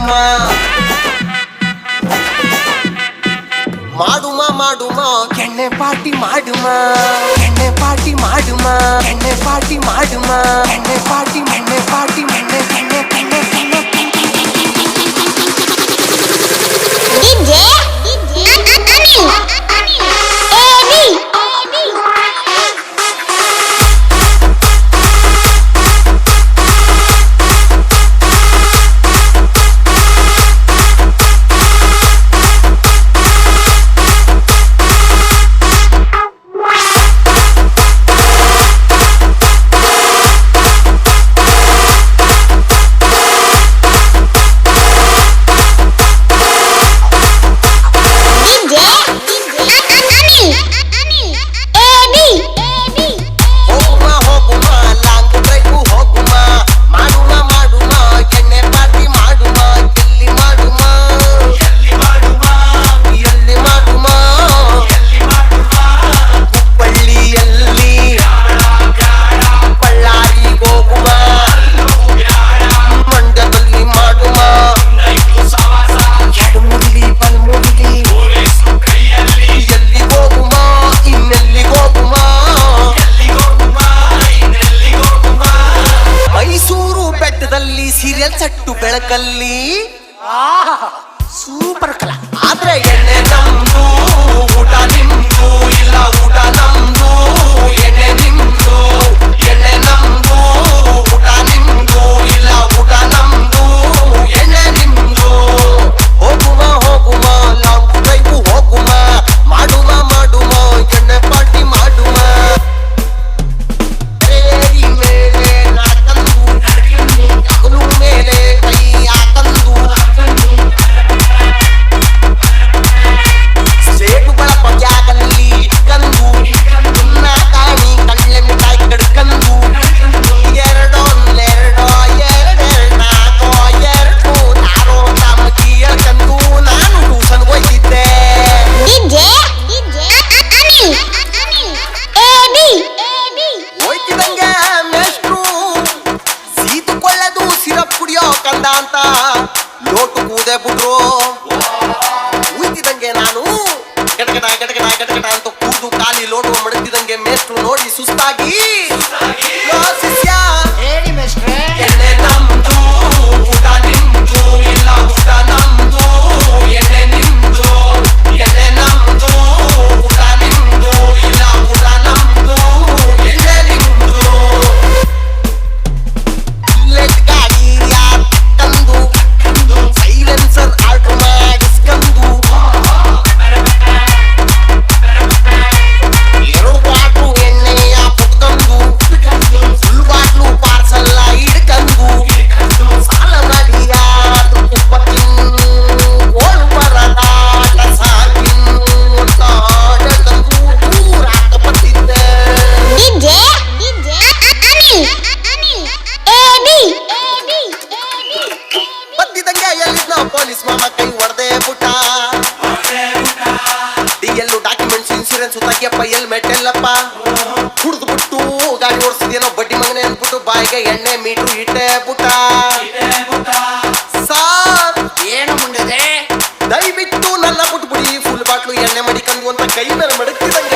ಮಾಡುಮಾ ಎಣ್ಣೆ ಪಾರ್ಟಿ ಮಾಡುಮಾ ಎಣ್ಣೆ ಪಾರ್ಟಿ ಮಾಡುಮಾ ಎಣ್ಣೆ ಪಾರ್ಟಿ ಮಾಡುಮಾ ಎಣ್ಣೆ ಪಾರ್ಟಿ ಎಣ್ಣೆ ಪಾರ್ಟಿ ಎಣ್ಣೆ ಎಣ್ಣೆ ಎಣ್ಣೆ ಎಣ್ಣೆ ಸೀರಿಯಲ್ ಸಟ್ಟು ಬೆಳಕಲ್ಲಿ ಸೂಪರ್ ಕಲಾ ಆದ್ರೆ ಎಣ್ಣೆ ನಮ್ದು ಊಟ ನಿಮ್ದು ಇಲ್ಲ ಊಟ ನಮ್ದು ಎಣ್ಣೆ ನಿಮ್ದು ಎಣ್ಣೆ ನಮ್ದು ಊಟ ನಿಮ್ದು ಇಲ್ಲ ಊಟ ನಮ್ದು ಎಣ್ಣೆ ನಿಮ್ದು ಹೋಗುಮ ಲಾಂಗ್ ಡ್ರೈವ್ ಹೋಗುಮ ಮಾಡುಮ ಎಣ್ಣೆ ಪಾರ್ಟಿ ಮಾಡುಮ ಅಂತ ಲೋಟು ಕೂದೆ ಬಿಟ್ರು ಉಯ್ತಿದಂಗೆ ನಾನು ಗಟಗಟ ಗಟಗಟ ಗಟಗಟ ಅಂತ ಕೂದು ಖಾಲಿ ಲೋಟು ಮಡಗ್ತಿದಂಗೆ ಮೇಷ್ಟ್ರು ನೋಡಿ ಸುಸ್ತಾಗಿ ಶಿಷ್ಯ ಎಣ್ಣೆ ನಮ್ದು ಊಟ ನಿಮ್ದು ಇಲ್ಲ ಊಟ ನಮ್ದು ಎಣ್ಣೆ ನಿಮ್ದು ಎಣ್ಣೆ ನಮ್ದು ಊಟ ನಿಮ್ದು ಇಲ್ಲ ಊಟ ನಮ್ದು ಎಣ್ಣೆ ನಿಮ್ದು ಸೈಲೆನ್ಸರ್ ಆರ್ಡರ್ ಮಾಡಿಸ್ಕಂದು ಎರಡು ಬಾಟ್ಲು ಎಣ್ಣೆಯ ಪುಟ್ಕಂದು ಫುಲ್ ಬಾಟ್ಲು ಪಾರ್ಸಲ್ ಹಿಡ್ಕಂದು ಸಾಲ ಮಾಡಿ ಯಾರು ತುಪ್ಪ ತಿನ್ನು ಓಳು ಬರದಾಟ ಸಾಕಿನ್ನು ತಾಡದಂದು ದೂರಾಟ ಬಂದಿದ್ದೆ ಬದ್ದಿದಂಗೆ ಎಲ್ಲಿದ್ನ ಪೊಲೀಸ್ ಮಾಮ ಕೈ ಹೊಡೆದೇ ಬಿಟ್ಟ ಡಿಎಲ್ ಡಾಕ್ಯುಮೆಂಟ್ಸ್ ಇನ್ಶೂರೆನ್ಸ್ ತಗ್ಯಪ್ಪ ಹೆಲ್ಮೆಟ್ ಎಲ್ಲಪ್ಪ ಕುಡ್ದು ಬಿಟ್ಟು ಗಾಡಿ ಓಡಿಸಿದೇನೋ ಬಡ್ಡಿ ಮಗನೆ ಅಂದ್ಬಿಟ್ಟು ಬಾಯಿಗೆ ಎಣ್ಣೆ ಮೀಟ್ರು ಇಟ್ಟೆ ಬಿಟ್ಟ ಸಾರ್ ಏನು ಮುಂದೆ ದಯವಿಟ್ಟು ನನ್ನ ಬಿಟ್ಬಿಡಿ ಫುಲ್ ಬಾಟ್ಲು ಎಣ್ಣೆ ಮಡಿಕಂದು ಅಂತ ಕೈ ಮೇಲೆ ಮಡಗ್ತಿದಂಗೆ